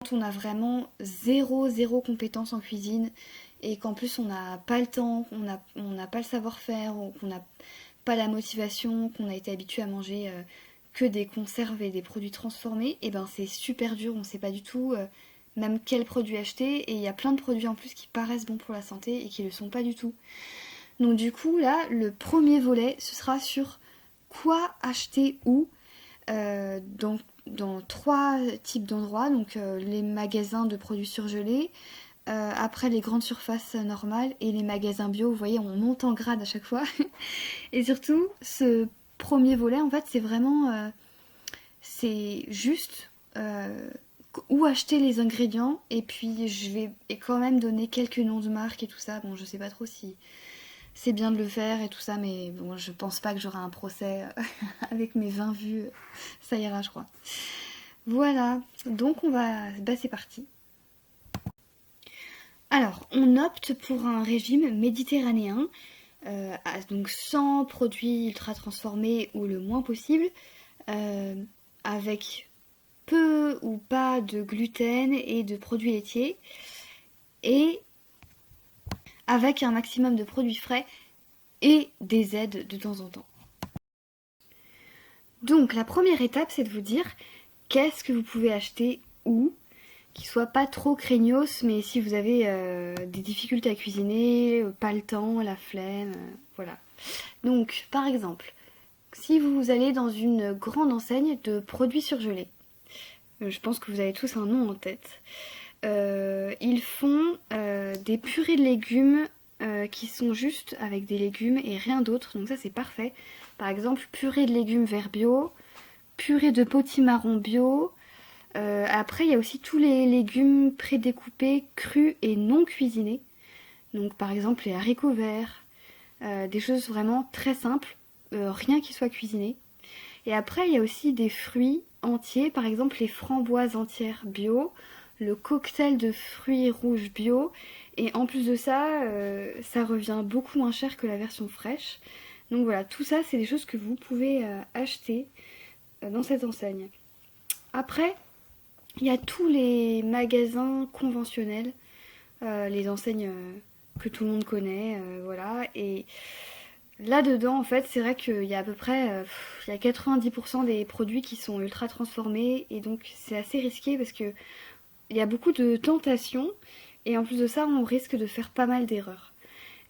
quand on a vraiment zéro compétence en cuisine et qu'en plus on n'a pas le temps, on n'a pas le savoir-faire, ou qu'on n'a pas la motivation, qu'on a été habitué à manger que des conserves et des produits transformés, et ben c'est super dur, on sait pas du tout même quel produit acheter, et il y a plein de produits en plus qui paraissent bons pour la santé et qui le sont pas du tout. Donc du coup là, le premier volet, ce sera sur quoi acheter où, dans 3 types d'endroits, donc les magasins de produits surgelés, après les grandes surfaces normales et les magasins bio. Vous voyez, on monte en grade à chaque fois. Et surtout, ce premier volet, en fait, c'est vraiment, c'est juste où acheter les ingrédients, et puis je vais quand même donner quelques noms de marques et tout ça. Bon, je sais pas trop si c'est bien de le faire et tout ça, mais bon, je pense pas que j'aurai un procès avec mes 20 vues. Ça ira, je crois. Voilà, donc c'est parti. Alors, on opte pour un régime méditerranéen, donc sans produits ultra transformés ou le moins possible, euh, avec peu ou pas de gluten et de produits laitiers, et avec un maximum de produits frais et des aides de temps en temps. Donc la première étape, c'est de vous dire qu'est-ce que vous pouvez acheter où, qui soit pas trop craignos, mais si vous avez des difficultés à cuisiner, pas le temps, la flemme, voilà. Donc par exemple, si vous allez dans une grande enseigne de produits surgelés, je pense que vous avez tous un nom en tête, ils font des purées de légumes qui sont juste avec des légumes et rien d'autre, donc ça c'est parfait. Par exemple, purée de légumes verts bio, purée de potimarron bio. Après, il y a aussi tous les légumes prédécoupés, crus et non cuisinés. Donc par exemple les haricots verts, des choses vraiment très simples, rien qui soit cuisiné. Et après, il y a aussi des fruits entiers, par exemple les framboises entières bio, le cocktail de fruits rouges bio, et en plus de ça, ça revient beaucoup moins cher que la version fraîche. Donc voilà, tout ça, c'est des choses que vous pouvez acheter dans cette enseigne. Après, il y a tous les magasins conventionnels, les enseignes que tout le monde connaît, voilà. Et là-dedans, en fait, c'est vrai qu'il y a à peu près il y a 90% des produits qui sont ultra transformés, et donc c'est assez risqué parce que il y a beaucoup de tentations, et en plus de ça, on risque de faire pas mal d'erreurs.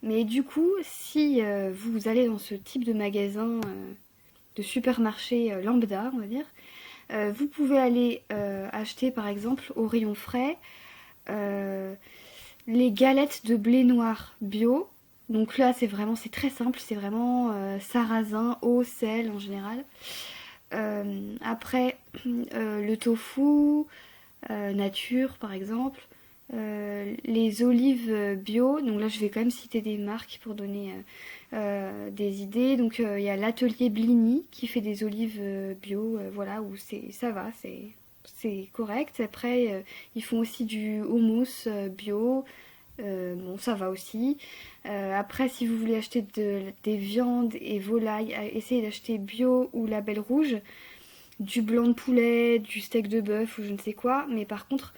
Mais du coup, si vous allez dans ce type de magasin, de supermarché lambda, on va dire, vous pouvez aller acheter par exemple au rayon frais euh, les galettes de blé noir bio. Donc là c'est très simple, c'est vraiment sarrasin, eau, sel en général. Après le tofu, nature par exemple. Les olives bio, donc là je vais quand même citer des marques pour donner des idées. Donc il y a l'atelier Blini qui fait des olives bio, voilà, où ça va, c'est correct. Après ils font aussi du hummus bio, bon ça va aussi. Après si vous voulez acheter des viandes et volailles, essayez d'acheter bio ou label rouge, du blanc de poulet, du steak de bœuf ou je ne sais quoi, mais par contre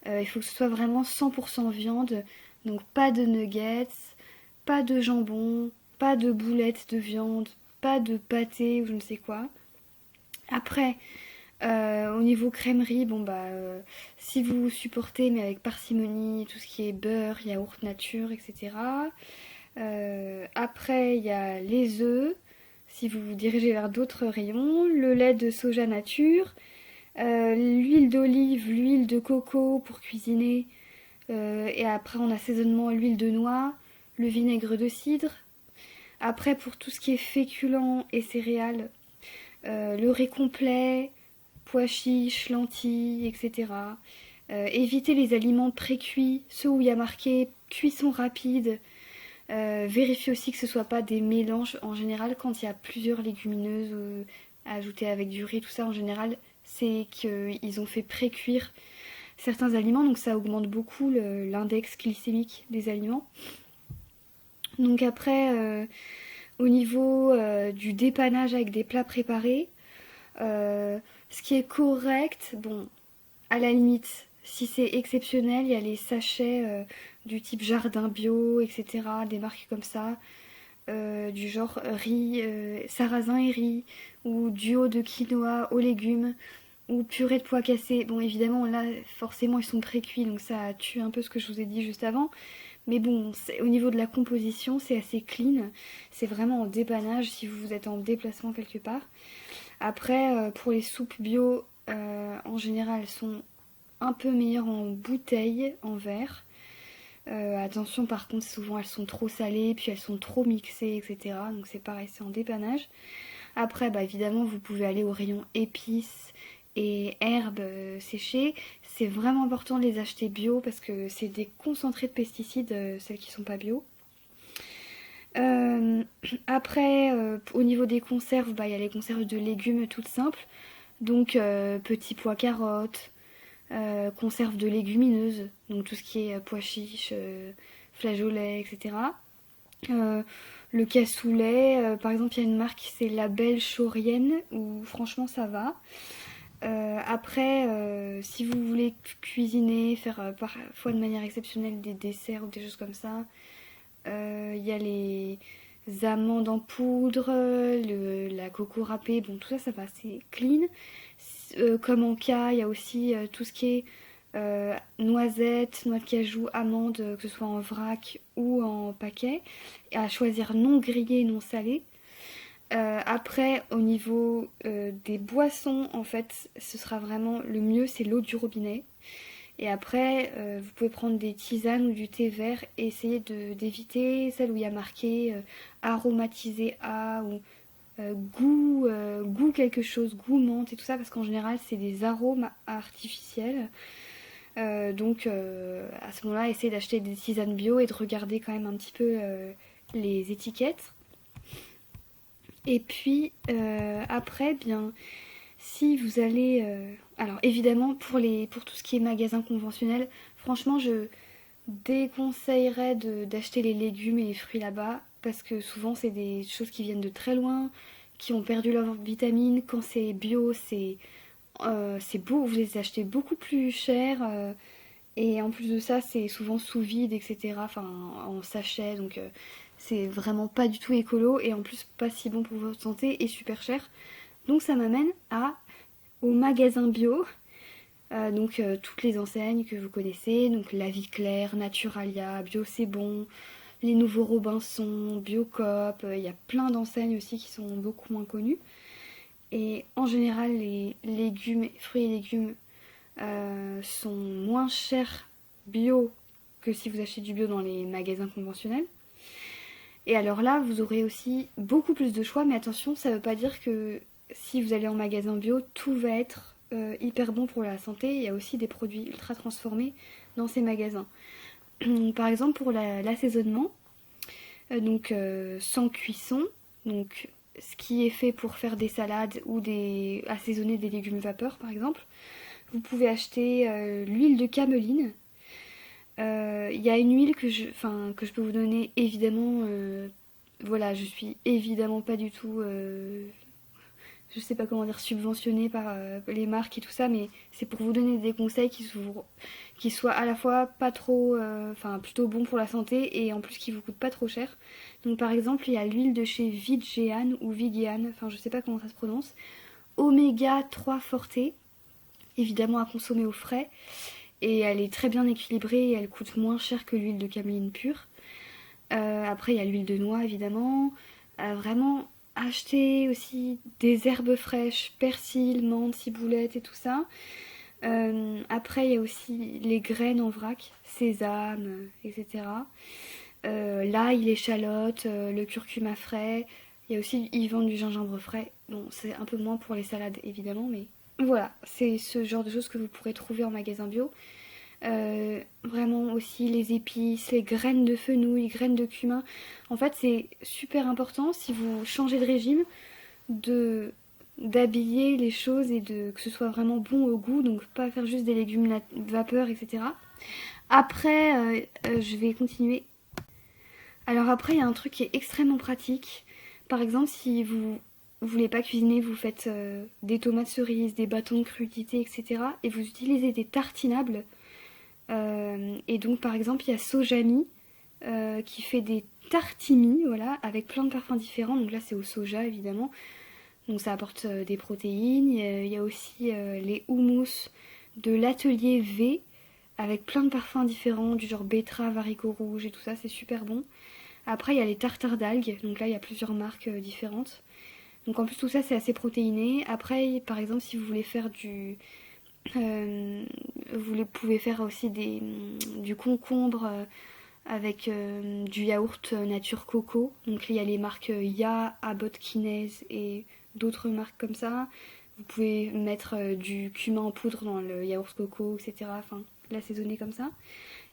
il faut que ce soit vraiment 100% viande, donc pas de nuggets, pas de jambon, pas de boulettes de viande, pas de pâté ou je ne sais quoi. Après, au niveau crèmerie, bon bah, si vous supportez, mais avec parcimonie, tout ce qui est beurre, yaourt nature, etc. Après, il y a les œufs, si vous vous dirigez vers d'autres rayons, le lait de soja nature, l'huile d'olive, l'huile de coco pour cuisiner, et après en assaisonnement l'huile de noix, le vinaigre de cidre. Après pour tout ce qui est féculent et céréales, le riz complet, pois chiches, lentilles, etc. Éviter les aliments pré-cuits, ceux où il y a marqué cuisson rapide. Vérifier aussi que ce ne soit pas des mélanges. En général, quand il y a plusieurs légumineuses ajoutées avec du riz, tout ça, en général, c'est qu'ils ont fait pré-cuire certains aliments, donc ça augmente beaucoup l'index glycémique des aliments. Donc après, au niveau du dépannage avec des plats préparés, ce qui est correct, bon, à la limite, Si c'est exceptionnel, il y a les sachets du type jardin bio, etc. Des marques comme ça, du genre riz, sarrasin et riz, ou duo de quinoa aux légumes, ou purée de pois cassés. Bon, évidemment, là, forcément, ils sont pré-cuits, donc ça tue un peu ce que je vous ai dit juste avant. Mais bon, au niveau de la composition, c'est assez clean. C'est vraiment en dépannage si vous êtes en déplacement quelque part. Après, pour les soupes bio, en général, elles sont un peu meilleures en bouteille, en verre. Attention, par contre, souvent elles sont trop salées, puis elles sont trop mixées, etc. Donc c'est pareil, c'est en dépannage. Après, bah, évidemment, vous pouvez aller au rayon épices et herbes séchées. C'est vraiment important de les acheter bio parce que c'est des concentrés de pesticides, celles qui sont pas bio. Euh, Après, au niveau des conserves, bah, il y a les conserves de légumes toutes simples. Donc, petits pois carottes, conserve de légumineuses, donc tout ce qui est pois chiches, flageolets, etc. Euh, le cassoulet, par exemple, il y a une marque, c'est La Belle Chaurienne, où franchement ça va. Après, si vous voulez cuisiner, faire parfois de manière exceptionnelle des desserts ou des choses comme ça, il y a les amandes en poudre, la coco râpée, bon tout ça, ça va, c'est clean. Comme en cas, il y a aussi tout ce qui est noisettes, noix de cajou, amandes, que ce soit en vrac ou en paquet, et à choisir non grillé, non salé. Après, au niveau des boissons, en fait, ce sera vraiment le mieux, c'est l'eau du robinet. Et après, vous pouvez prendre des tisanes ou du thé vert et essayer d'éviter celle où il y a marqué aromatisé à ou goût quelque chose, goût menthe et tout ça, parce qu'en général, c'est des arômes artificiels. Donc, à ce moment-là, essayez d'acheter des tisanes bio et de regarder quand même un petit peu les étiquettes. Et puis, après, bien, si vous allez... alors évidemment, pour tout ce qui est magasin conventionnel, franchement, je déconseillerais d'acheter les légumes et les fruits là-bas, parce que souvent, c'est des choses qui viennent de très loin, qui ont perdu leurs vitamines. Quand c'est bio, c'est beau, vous les achetez beaucoup plus cher. Et en plus de ça, c'est souvent sous vide, etc. Enfin, en sachet, donc c'est vraiment pas du tout écolo et en plus pas si bon pour votre santé et super cher. Donc ça m'amène au magasin bio. Donc toutes les enseignes que vous connaissez, donc La Vie Claire, Naturalia, Bio C'est Bon, les Nouveaux Robinson, Biocoop, il y a plein d'enseignes aussi qui sont beaucoup moins connues. Et en général, les légumes, fruits et légumes sont moins chers bio que si vous achetez du bio dans les magasins conventionnels. Et alors là, vous aurez aussi beaucoup plus de choix, mais attention, ça ne veut pas dire que si vous allez en magasin bio, tout va être hyper bon pour la santé. Il y a aussi des produits ultra transformés dans ces magasins. Par exemple, pour l'assaisonnement, donc sans cuisson, donc ce qui est fait pour faire des salades ou assaisonner des légumes vapeur par exemple, vous pouvez acheter l'huile de cameline. Il y a une huile que je peux vous donner évidemment. Voilà, je suis évidemment pas du tout, je sais pas comment dire, subventionnée par les marques et tout ça, mais c'est pour vous donner des conseils qui soient à la fois pas trop, enfin plutôt bons pour la santé et en plus qui vous coûtent pas trop cher. Donc par exemple, il y a l'huile de chez Vigean ou Vigean, enfin je sais pas comment ça se prononce, Oméga 3 Forte, évidemment à consommer au frais. Et elle est très bien équilibrée et elle coûte moins cher que l'huile de caméline pure. Après, il y a l'huile de noix évidemment. Vraiment, acheter aussi des herbes fraîches, persil, menthe, ciboulette et tout ça. Après, il y a aussi les graines en vrac, sésame, etc. L'ail, l'échalote, le curcuma frais. Il y a aussi, ils vendent du gingembre frais. Bon, c'est un peu moins pour les salades évidemment, mais voilà, c'est ce genre de choses que vous pourrez trouver en magasin bio. Vraiment aussi les épices, les graines de fenouil, graines de cumin. En fait, c'est super important si vous changez de régime de d'habiller les choses et que ce soit vraiment bon au goût, donc pas faire juste des légumes vapeur, etc. Après, je vais continuer. Alors après, il y a un truc qui est extrêmement pratique. Par exemple, si vous voulez pas cuisiner, vous faites des tomates cerises, des bâtons de crudité, etc. Et vous utilisez des tartinables. Et donc par exemple il y a Sojami qui fait des tartimi, voilà, avec plein de parfums différents. Donc là c'est au soja évidemment. Donc ça apporte des protéines. Il y a aussi les houmous de l'atelier V avec plein de parfums différents du genre betterave, haricots rouges et tout ça, c'est super bon. Après il y a les tartares d'algues, donc là il y a plusieurs marques différentes. Donc en plus tout ça c'est assez protéiné. Après par exemple si vous voulez faire vous pouvez faire aussi du concombre avec du yaourt nature coco. Donc il y a les marques Ya, Abbott Kinez et d'autres marques comme ça. Vous pouvez mettre du cumin en poudre dans le yaourt coco, etc. Enfin, l'assaisonner comme ça.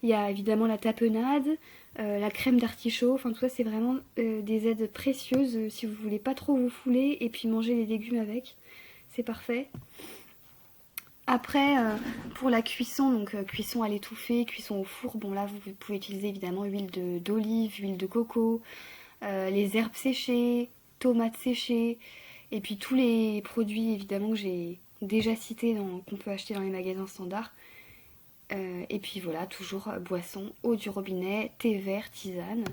Il y a évidemment la tapenade, la crème d'artichaut. Enfin, tout ça, c'est vraiment des aides précieuses si vous voulez pas trop vous fouler et puis manger les légumes avec. C'est parfait. Après, pour la cuisson, donc cuisson à l'étouffée, cuisson au four, bon là vous pouvez utiliser évidemment huile d'olive, huile de coco, les herbes séchées, tomates séchées, et puis tous les produits évidemment que j'ai déjà cités qu'on peut acheter dans les magasins standards. Et puis voilà, toujours boisson, eau du robinet, thé vert, tisane.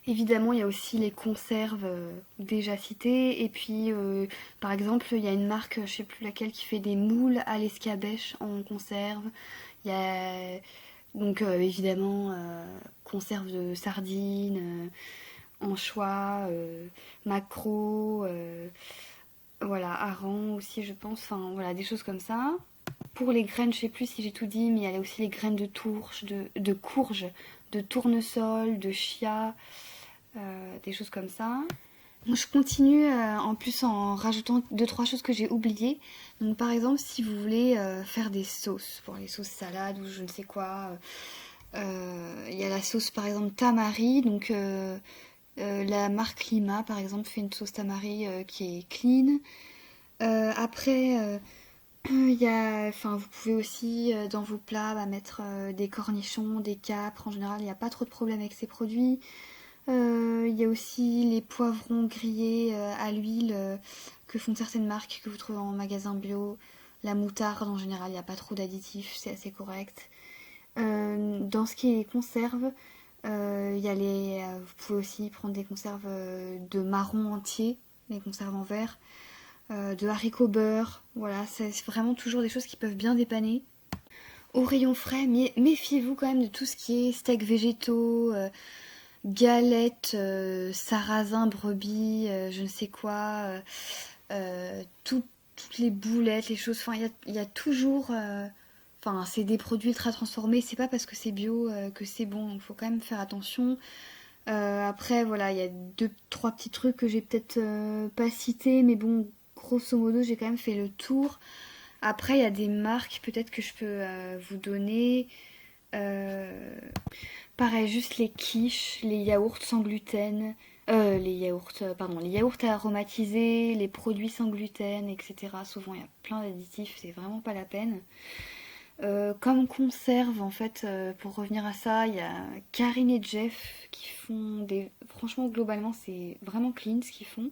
Évidemment, il y a aussi les conserves déjà citées. Et puis, par exemple, il y a une marque, je sais plus laquelle, qui fait des moules à l'escabèche en conserve. Il y a donc évidemment conserve de sardines, anchois, maquereaux, voilà, harengs aussi, je pense. Enfin, voilà, des choses comme ça. Pour les graines, je sais plus si j'ai tout dit, mais il y a aussi les graines de tourge, de courge, de tournesol, de chia. Des choses comme ça. Donc, je continue en plus en rajoutant deux trois choses que j'ai oubliées. Donc par exemple si vous voulez faire des sauces pour les sauces salades ou je ne sais quoi, il y a la sauce par exemple tamari. Donc la marque Lima par exemple fait une sauce tamari qui est clean. Après enfin, vous pouvez aussi dans vos plats mettre des cornichons, des capres. En général il n'y a pas trop de problème avec ces produits. Il y a aussi les poivrons grillés à l'huile que font certaines marques que vous trouvez en magasin bio. La moutarde, en général, il n'y a pas trop d'additifs, c'est assez correct. Dans ce qui est conserve, il y a vous pouvez aussi prendre des conserves de marrons entiers, les conserves en verre, de haricots beurre. Voilà, c'est vraiment toujours des choses qui peuvent bien dépanner. Au rayon frais, méfiez-vous quand même de tout ce qui est steaks végétaux, galettes, sarrasin, brebis, je ne sais quoi, toutes les boulettes, les choses. Enfin, il y a toujours. Enfin, c'est des produits ultra transformés. C'est pas parce que c'est bio que c'est bon. Il faut quand même faire attention. Après, voilà, il y a deux, trois petits trucs que j'ai peut-être pas cités, mais bon, grosso modo, j'ai quand même fait le tour. Après, il y a des marques peut-être que je peux vous donner. Euh, Pareil, juste les quiches, les yaourts sans gluten, les yaourts aromatisés, les produits sans gluten, etc. Souvent, il y a plein d'additifs, c'est vraiment pas la peine. Comme conserve, en fait, pour revenir à ça, il y a Karine et Jeff qui font des... Franchement, globalement, c'est vraiment clean ce qu'ils font.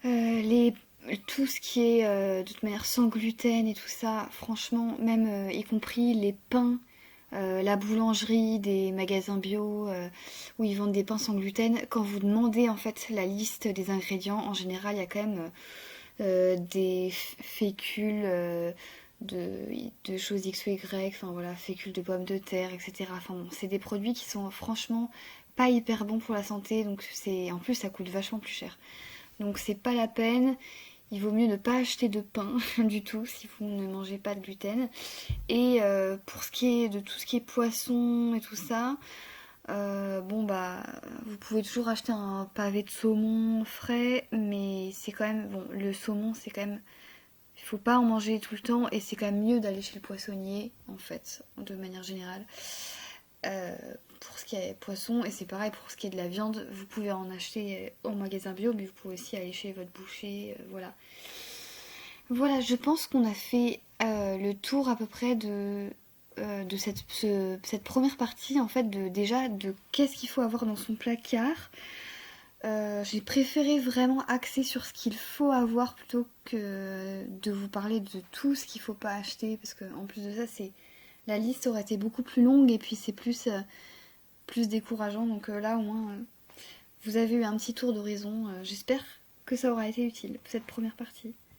Les... Tout ce qui est de toute manière sans gluten et tout ça, franchement, même y compris les pains, la boulangerie, des magasins bio où ils vendent des pains sans gluten, quand vous demandez en fait la liste des ingrédients, en général il y a quand même des fécules de choses X ou Y, enfin voilà, fécule de pommes de terre, etc. Enfin bon, c'est des produits qui sont franchement pas hyper bons pour la santé, donc en plus ça coûte vachement plus cher. Donc c'est pas la peine. Il vaut mieux ne pas acheter de pain du tout si vous ne mangez pas de gluten. Et pour ce qui est de tout ce qui est poisson et tout ça, bon bah vous pouvez toujours acheter un pavé de saumon frais, mais c'est quand même bon, le saumon c'est quand même, il faut pas en manger tout le temps et c'est quand même mieux d'aller chez le poissonnier en fait, de manière générale. Euh, pour ce qui est poisson, et c'est pareil pour ce qui est de la viande, vous pouvez en acheter au magasin bio, mais vous pouvez aussi aller chez votre boucher, voilà. Voilà, je pense qu'on a fait le tour à peu près de cette première partie, en fait, déjà de qu'est-ce qu'il faut avoir dans son placard. J'ai préféré vraiment axer sur ce qu'il faut avoir plutôt que de vous parler de tout ce qu'il faut pas acheter, parce que en plus de ça, la liste aurait été beaucoup plus longue et puis c'est plus décourageant. Donc là, au moins, vous avez eu un petit tour d'horizon. J'espère que ça aura été utile, cette première partie.